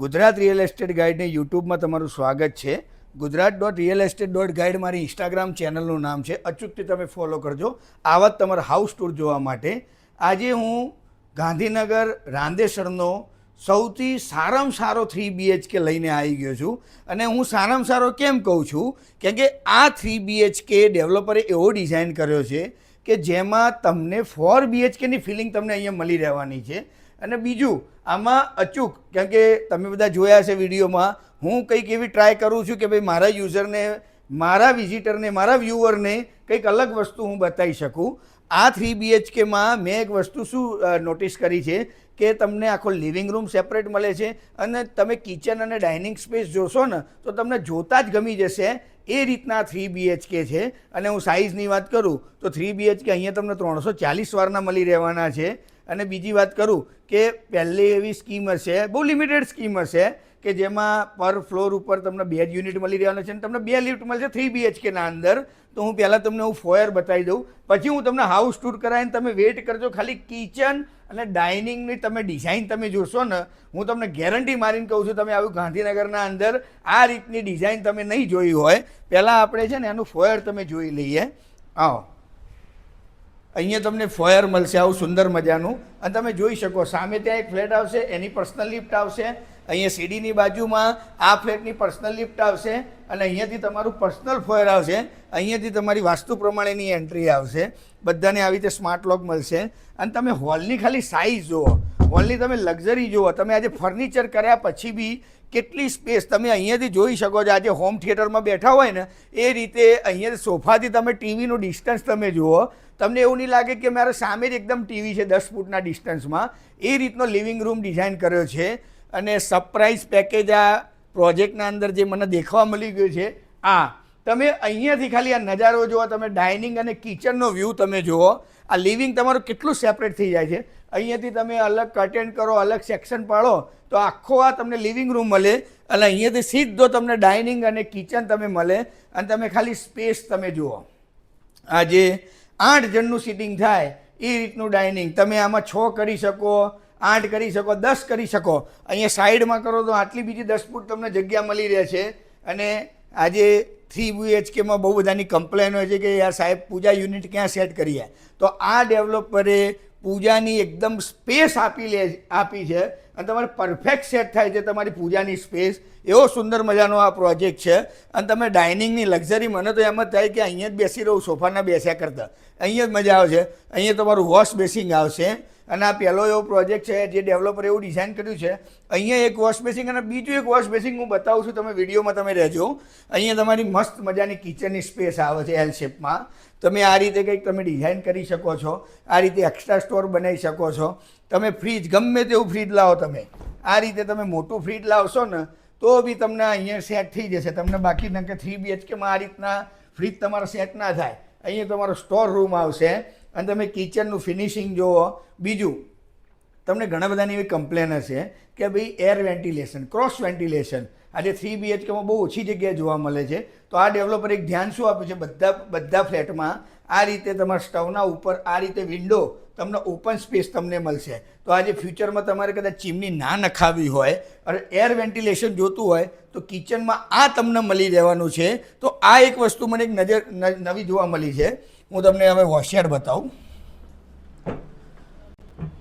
Gujarat real estate ગાઈડને યુટ્યુબમાં તમારું સ્વાગત છે. ગુજરાત.realestate.guide મારી ઇન્સ્ટાગ્રામ ચેનલનું નામ છે. અચૂકથી તમે ફોલો કરજો આવા જ તમારા હાઉસ ટૂર જોવા માટે. આજે હું ગાંધીનગર રાંદેસરનો સૌથી સારામાં સારો 3 BHK લઈને આવી ગયો છું. અને હું સારામાં સારો કેમ કહું છું, કેમ કે આ 3 BHK ડેવલપરે એવો ડિઝાઇન કર્યો છે કે જેમાં તમને 4 BHKની ફિલિંગ તમને અહીંયા મળી રહેવાની છે. અને બીજું આમાં અચૂક, કેમ કે તમે બધા જોયા છે વિડીયોમાં, હું કંઈક એવી ટ્રાય કરું છું કે ભાઈ મારા યુઝરને, મારા વિઝિટરને, મારા વ્યૂઅરને કંઈક અલગ વસ્તુ હું બતાવી શકું. આ 3 BHKમાં મેં એક વસ્તુ શું નોટિસ કરી છે કે તમને આખો લિવિંગ રૂમ સેપરેટ મળે છે અને તમે કિચન અને ડાઇનિંગ સ્પેસ જોશો ને તો તમને જોતાં જ ગમી જશે. એ રીતના 3 BHK છે. અને હું સાઇઝની વાત કરું તો 3 BHK અહીંયા તમને 340 વારના મળી રહેવાના છે. અને બીજી વાત કરું કે પહેલી એવી સ્કીમ હશે, બહુ લિમિટેડ સ્કીમ હશે કે જેમાં પર ફ્લોર ઉપર તમને 2 યુનિટ મળી રહેવાના છે અને તમને 2 લિફ્ટ મળશે 3 BHKના અંદર. તો હું પહેલાં તમને હું ફોયર બતાવી દઉં, પછી હું તમને હાઉસ ટૂર કરાવીને તમે વેઇટ કરજો. ખાલી કિચન અને ડાઇનિંગની તમે ડિઝાઇન તમે જોશો ને, હું તમને ગેરંટી મારીને કહું છું, તમે આવું ગાંધીનગરના અંદર આ રીતની ડિઝાઇન તમે નહીં જોઈ હોય. પહેલાં આપણે છે ને એનું ફોયર તમે જોઈ લઈએ. આવો, અહીંયા તમને ફોયર મળશે આવું સુંદર મજાનું. અને તમે જોઈ શકો સામે ત્યાં એક ફ્લેટ આવશે, એની પર્સનલ લિફ્ટ આવશે. અહીંયા સીડીની બાજુમાં આ ફ્લેટની પર્સનલ લિફ્ટ આવશે અને અહીંયાથી તમારું પર્સનલ ફોયર આવશે. અહીંયાથી તમારી વાસ્તુ પ્રમાણેની એન્ટ્રી આવશે. બધાને આવી રીતે સ્માર્ટ લોક મળશે. અને તમે હોલની ખાલી સાઇઝ જુઓ, હોલની તમે લક્ઝરી જુઓ. તમે આજે ફર્નિચર કર્યા પછી બી કેટલી સ્પેસ તમે અહીંયાથી જોઈ શકો છો. આજે હોમ થિયેટરમાં બેઠા હોય ને એ રીતે અહીંયા સોફાથી તમે ટીવીનું ડિસ્ટન્સ તમે જુઓ. તમને એવું નહીં લાગે કે મારા સામે જ એકદમ ટીવી છે 10 ફૂટના ડિસ્ટન્સમાં. એ રીતનો લિવિંગ રૂમ ડિઝાઇન કર્યો છે. અને સરપ્રાઇઝ પેકેજ આ પ્રોજેક્ટના અંદર જે મને દેખવા મળી ગયું છે, આ તમે અહીંયાથી ખાલી આ નજારો જુઓ, તમે ડાઇનિંગ અને કિચનનો વ્યૂ તમે જુઓ. આ લિવિંગ તમારું કેટલું સેપરેટ થઈ જાય છે. અહીંયાથી તમે અલગ કર્ટેન કરો, અલગ સેક્શન પાડો તો આખો આ તમને લિવિંગ રૂમ મળે. અને અહીંયાથી સીધો તમને ડાઇનિંગ અને કિચન તમે મળે. અને તમે ખાલી સ્પેસ તમે જુઓ. આ જે 8 જણનું સિટિંગ થાય એ રીતનું ડાઇનિંગ તમે આમાં 6 કરી શકો, 8 કરી શકો, 10 કરી શકો. અહીંયા સાઈડમાં કરો તો આટલી બીજી 10 ફૂટ તમને જગ્યા મળી રહે છે. અને આજે 3 BHKમાં બહુ બધાની કમ્પ્લેન હોય છે કે યાર સાહેબ પૂજા યુનિટ ક્યાં સેટ કરીએ. તો આ ડેવલપરે પૂજાની એકદમ સ્પેસ આપી છે અને તમારે પરફેક્ટ સેટ થાય છે તમારી પૂજાની સ્પેસ. એવો સુંદર મજાનો આ પ્રોજેક્ટ છે. અને તમે ડાઇનિંગની લક્ઝરી, મને તો એમ જ થાય કે અહીંયા જ બેસી રહું સોફાના બેસ્યા કરતાં. અહીંયા જ મજા આવશે. અહીંયા તમારું વોશ બેસિંગ આવશે. અને આ પહેલો એવો પ્રોજેક્ટ છે જે ડેવલપરે એવું ડિઝાઇન કર્યું છે. અહીંયા એક વોશ બેસિંગ અને બીજું એક વોશ બેસિંગ હું બતાવું છું, તમે વિડીયોમાં તમે રહેજો. અહીંયા તમારી મસ્ત મજાની કિચનની સ્પેસ આવે છે એલ શેપમાં. તમે આ રીતે કંઈક તમે ડિઝાઇન કરી શકો છો. આ રીતે એક્સ્ટ્રા સ્ટોર બનાવી શકો છો. તમે ફ્રીજ, ગમે તેવું ફ્રીજ લાવો, તમે આ રીતે તમે મોટું ફ્રીજ લાવશો ને તો બી તમને અહીંયા સેટ થઈ જશે. તમને બાકી ન કે 3 BHKમાં આ રીતના ફ્રીજ તમારા સેટ ના થાય. અહીંયા તમારો સ્ટોર રૂમ આવશે. અને તમે કિચનનું ફિનિશિંગ જુઓ. બીજું, તમને ઘણા બધાની એવી કમ્પ્લેન હશે કે ભાઈ એર વેન્ટિલેશન, ક્રોસ વેન્ટિલેશન આજે 3 BHKમાં બહુ ઓછી જગ્યાએ જોવા મળે છે. તો આ ડેવલપર એક ધ્યાન શું આપ્યું છે, બધા ફ્લેટમાં આ રીતે તમારા સ્ટવના ઉપર આ રીતે વિન્ડો તમને ઓપન સ્પેસ તમને મળશે. તો આજે ફ્યુચરમાં તમારે કદાચ ચીમની ના નખાવી હોય અને એર વેન્ટિલેશન જોતું હોય તો કિચનમાં આ તમને મળી રહેવાનું છે. તો આ એક વસ્તુ મને એક નવી જોવા મળી છે. હું તમને હવે વોશિયાર બતાવું.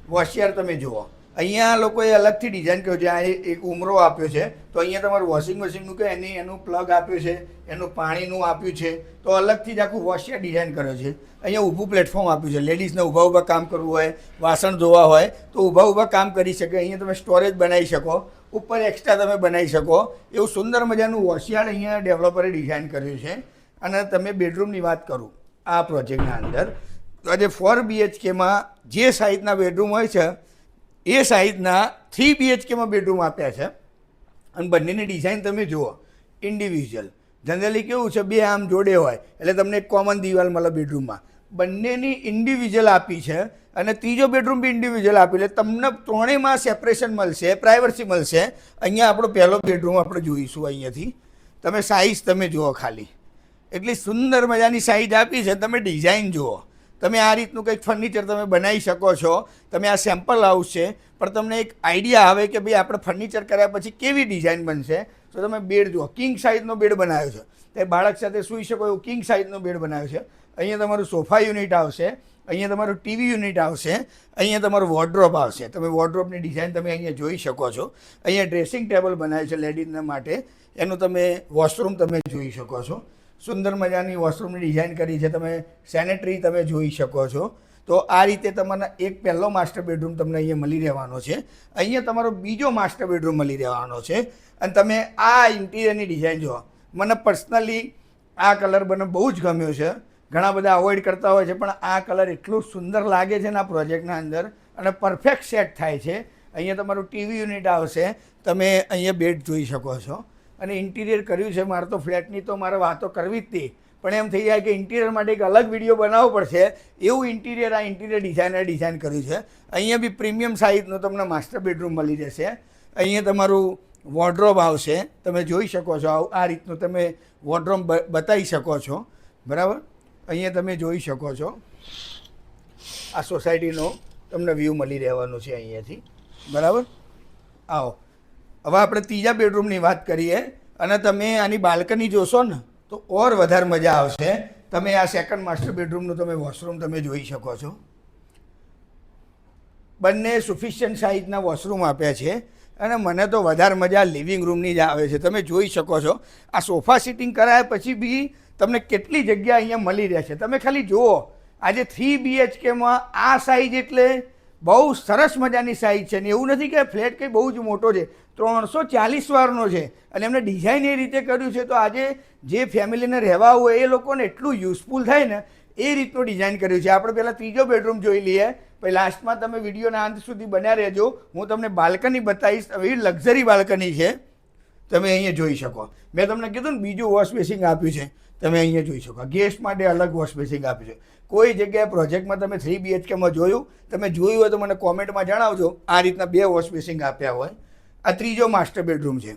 વોશિયાર તમે જુઓ, અહીંયા લોકોએ અલગથી ડિઝાઇન કર્યો છે. આ એક ઉમરો આપ્યો છે. તો અહીંયા તમારું વોશિંગ મશીનનું કે એનું પ્લગ આપ્યું છે, એનું પાણીનું આપ્યું છે. તો અલગથી જ આખું વોશિયાર ડિઝાઇન કર્યો છે. અહીંયા ઊભું પ્લેટફોર્મ આપ્યું છે. લેડીઝને ઊભા કામ કરવું હોય, વાસણ ધોવા હોય તો ઊભા કામ કરી શકે. અહીંયા તમે સ્ટોરેજ બનાવી શકો, ઉપર એક્સ્ટ્રા તમે બનાવી શકો. એવું સુંદર મજાનું વોશિયાર અહીંયા ડેવલપરે ડિઝાઇન કર્યું છે. અને તમે બેડરૂમની વાત કરું આ પ્રોજેક્ટના અંદર, તો આજે 4 BHKમાં જે સાઇઝના બેડરૂમ હોય છે એ સાઇઝના 3 BHKમાં બેડરૂમ આપ્યા છે. અને બંનેની ડિઝાઇન તમે જુઓ, ઇન્ડિવિજ્યુઅલ. જનરલી કેવું છે, બે આમ જોડે હોય એટલે તમને એક કોમન દિવાલ મળે બેડરૂમમાં. બંનેની ઇન્ડિવિજ્યુઅલ આપી છે. અને ત્રીજો બેડરૂમ બી ઇન્ડિવિજ્યુઅલ આપી એટલે તમને ત્રણેયમાં સેપરેશન મળશે, પ્રાઇવસી મળશે. અહીંયા આપણો પહેલો બેડરૂમ આપણે જોઈશું. અહીંયાથી તમે સાઇઝ તમે જુઓ, ખાલી એટલી સુંદર મજાની સાઇઝ આપી છે. તમે ડિઝાઇન જુઓ. તમે આ રીતનું કંઈક ફર્નિચર તમે બનાવી શકો છો. તમે આ સેમ્પલ હાઉસ છે, પણ તમને એક આઈડિયા આવે કે ભાઈ આપણે ફર્નિચર કર્યા પછી કેવી ડિઝાઇન બનશે. તો તમે બેડ જુઓ, કિંગ સાઇઝનો બેડ બનાવ્યો છે, તે બાળક સાથે સૂઈ શકો એવું કિંગ સાઇઝનો બેડ બનાવ્યો છે. અહીંયા તમારું સોફા યુનિટ આવશે, અહીંયા તમારું ટીવી યુનિટ આવશે, અહીંયા તમારું વોર્ડરોબ આવશે. તમે વોર્ડરોબની ડિઝાઇન તમે અહીંયા જોઈ શકો છો. અહીંયા ડ્રેસિંગ ટેબલ બનાવ્યું છે લેડીઝના માટે, એનું તમે વોશરૂમ તમે જોઈ શકો છો. સુંદર મજાની વોશરૂમની ડિઝાઇન કરી છે. તમે સેનેટરી તમે જોઈ શકો છો. તો આ રીતે તમારા એક પહેલો માસ્ટર બેડરૂમ તમને અહીંયા મળી રહેવાનો છે. અહીંયા તમારો બીજો માસ્ટર બેડરૂમ મળી રહેવાનો છે. અને તમે આ ઇન્ટિરિયરની ડિઝાઇન જુઓ. મને પર્સનલી આ કલર મને બહુ જ ગમ્યો છે. ઘણા બધા અવોઇડ કરતા હોય છે, પણ આ કલર એટલું સુંદર લાગે છે ને આ પ્રોજેક્ટના અંદર, અને પરફેક્ટ સેટ થાય છે. અહીંયા તમારું ટીવી યુનિટ આવશે, તમે અહીંયા બેડ જોઈ શકો છો. અને ઇન્ટિરિયર કર્યું છે. મારે તો ફ્લેટની તો મારે વાતો કરવી જ હતી, પણ એમ થઈ જાય કે ઇન્ટિરિયર માટે એક અલગ વિડીયો બનાવવો પડશે, એવું ઇન્ટિરિયર આ ઇન્ટિરિયર ડિઝાઇનરે ડિઝાઇન કર્યું છે. અહીંયા બી પ્રીમિયમ સાઇઝનું તમને માસ્ટર બેડરૂમ મળી જશે. અહીંયા તમારું વોર્ડરોબ આવશે, તમે જોઈ શકો છો. આ રીતનું તમે વોર્ડરોબ બતાવી શકો છો, બરાબર. અહીંયા તમે જોઈ શકો છો. આ સોસાયટીનો તમને વ્યૂ મળી રહેવાનું છે અહીંયાથી, બરાબર. આવો હવે આપણે ત્રીજા બેડરૂમની વાત કરીએ. અને તમે આની બાલ્કની જોશો ને તો ઓર વધારે મજા આવશે. તમે આ સેકન્ડ માસ્ટર બેડરૂમનું તમે વોશરૂમ તમે જોઈ શકો છો. બંને સફિશિયન્ટ સાઇઝના વોશરૂમ આપ્યા છે. અને મને તો વધારે મજા લિવિંગ રૂમની જ આવે છે. તમે જોઈ શકો છો આ સોફા સિટિંગ કરાયા પછી બી તમને કેટલી જગ્યા અહીંયા મળી રહેશે. તમે ખાલી જુઓ, આજે 3 BHKમાં આ સાઇઝ એટલે બહુ સરસ મજાની સાઇઝ છે. ને એવું નથી કે ફ્લેટ કંઈ બહુ જ મોટો છે, 340 વારનો છે. અને એમને ડિઝાઇન એ રીતે કર્યું છે, તો આજે જે ફેમિલીને રહેવા હોય એ લોકોને એટલું યુઝફુલ થાય ને એ રીતનું ડિઝાઇન કર્યું છે. આપણે પહેલાં ત્રીજો બેડરૂમ જોઈ લઈએ, પછી લાસ્ટમાં તમે વિડીયોના અંત સુધી બન્યા રહેજો. હું તમને બાલ્કની બતાવીશ. એવી લક્ઝરી બાલ્કની છે, તમે અહીંયા જોઈ શકો. મેં તમને કીધું ને બીજું વોશ બેસિંગ આપ્યું છે, તમે અહીંયા જોઈ શકો. ગેસ્ટ માટે અલગ વોશ બેસિંગ આપ્યું છે. કોઈ જગ્યાએ પ્રોજેક્ટમાં તમે 3 BHKમાં જોયું, તમે જોયું હોય તો મને કોમેન્ટમાં જણાવજો. આ રીતના 2 વોશ બેસિંગ આપ્યા હોય. આ ત્રીજો માસ્ટર બેડરૂમ છે.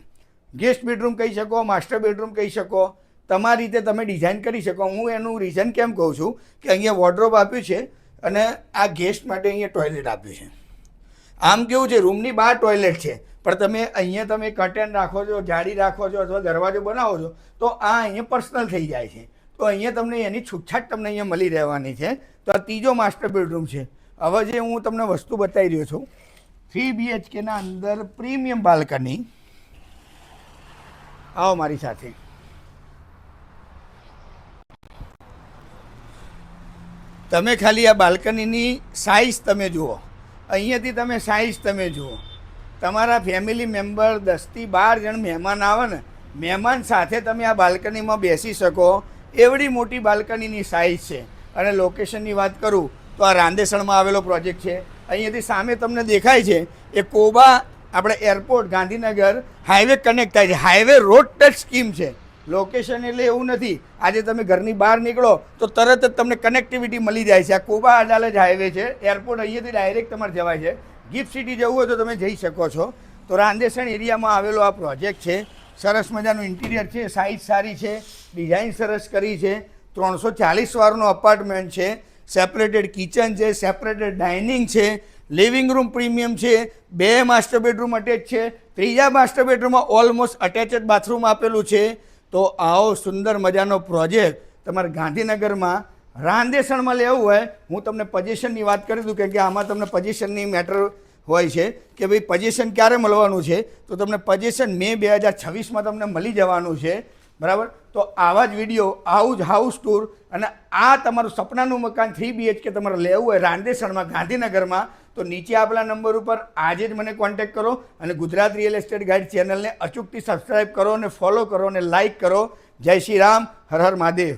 ગેસ્ટ બેડરૂમ કહી શકો, માસ્ટર બેડરૂમ કહી શકો, તમારી રીતે તમે ડિઝાઇન કરી શકો. હું એનું રીઝન કેમ કહું છું કે અહીંયા વોર્ડરોબ આપ્યું છે અને આ ગેસ્ટ માટે અહીંયા ટોયલેટ આપ્યું છે. આમ કેવું છે, રૂમની બહાર ટોયલેટ છે, પણ તમે અહીંયા તમે કર્ટેન રાખો છો, જાળી રાખો છો અથવા દરવાજો બનાવો છો, તો આ અહીંયા પર્સનલ થઈ જાય છે. તો અહીંયા તમને એની છૂટછાટ તમને અહીંયા મળી રહેવાની છે. તો આ ત્રીજો માસ્ટર બેડરૂમ છે. હવે જે હું તમને વસ્તુ બતાવી રહ્યો છું, 3 BHKના અંદર પ્રીમિયમ બાલ્કની. આવો મારી સાથે. તમે ખાલી આ બાલ્કનીની સાઇઝ તમે જુઓ. અહીંયાથી તમે સાઇઝ તમે જુઓ. તમારા ફેમિલી મેમ્બર 10થી 12 જણ મહેમાન આવે ને, મહેમાન સાથે તમે આ બાલ્કનીમાં બેસી શકો એવડી મોટી બાલ્કનીની સાઇઝ છે. અને લોકેશનની વાત કરું તો આ રાંદેસણમાં આવેલો પ્રોજેક્ટ છે. અહીંયાથી સામે તમને દેખાય છે એ કોબા આપણે એરપોર્ટ ગાંધીનગર હાઈવે કનેક્ટ થાય છે. હાઈવે રોડ ટચ સ્કીમ છે. લોકેશન એટલે એવું નથી આજે તમે ઘરની બહાર નીકળો તો તરત જ તમને કનેક્ટિવિટી મળી જાય છે. આ કોબા અડાલજ હાઈવે છે. એરપોર્ટ અહીંયાથી ડાયરેક્ટ તમારે જવાય છે. ગિફ્ટ સિટી જવું હોય તો તમે જઈ શકો છો. તો રાંદેસણ એરિયામાં આવેલો આ પ્રોજેક્ટ છે. સરસ મજાનું ઇન્ટિરિયર છે, સાઇઝ સારી છે, ડિઝાઇન સરસ કરી છે. 340 વારનો અપાર્ટમેન્ટ છે. સેપરેટેડ કિચન છે, સેપરેટેડ ડાઇનિંગ છે, લિવિંગ રૂમ પ્રીમિયમ છે, 2 માસ્ટર બેડરૂમ અટેચ છે. ત્રીજા માસ્ટર બેડરૂમમાં ઓલમોસ્ટ અટેચ બાથરૂમ આપેલું છે. તો આવો સુંદર મજાનો પ્રોજેક્ટ તમારે ગાંધીનગરમાં રાંદેસણમાં લેવું હોય, હું તમને પોઝિશનની વાત કરી દઉં, કેમ કે આમાં તમને પોઝિશનની મેટર હોય છે કે ભાઈ પોઝિશન ક્યારે મળવાનું છે. તો તમને પોઝિશન મે 2026માં તમને મળી જવાનું છે, બરાબર. તો આવા જ વિડીયો, આવું જ હાઉસ ટૂર અને આ તમારું સપનાનું મકાન 3 BHK તમારે લેવું હોય રાંદેસણમાં ગાંધીનગરમાં, તો નીચે આપેલા નંબર ઉપર આજે જ મને કોન્ટેક્ટ કરો. અને ગુજરાત રિયલ એસ્ટેટ ગાઈડ ચેનલને અચૂકથી સબસ્ક્રાઈબ કરો અને ફોલો કરો અને લાઇક કરો. જય શ્રી રામ, હર હર મહાદેવ.